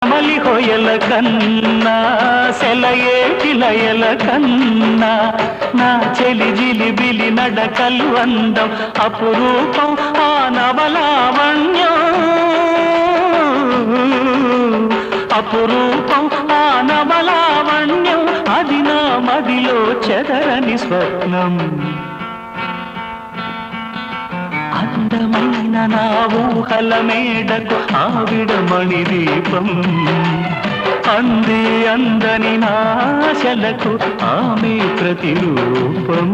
మలి హొయల కన్నా సెలయేటి లయల కన్నా నా చెలి జిలిబిలి నడకలు అందం అపురూపం ఆ నవలావణ్యం అపురూపం ఆ నవలావణ్యం అది నా మదిలో చెదరని స్వప్నం అందమైన నా ఊహల మేడకు ఆవిడమణి దీపం అంది అందని నాశలకు ఆమె ప్రతిరూపం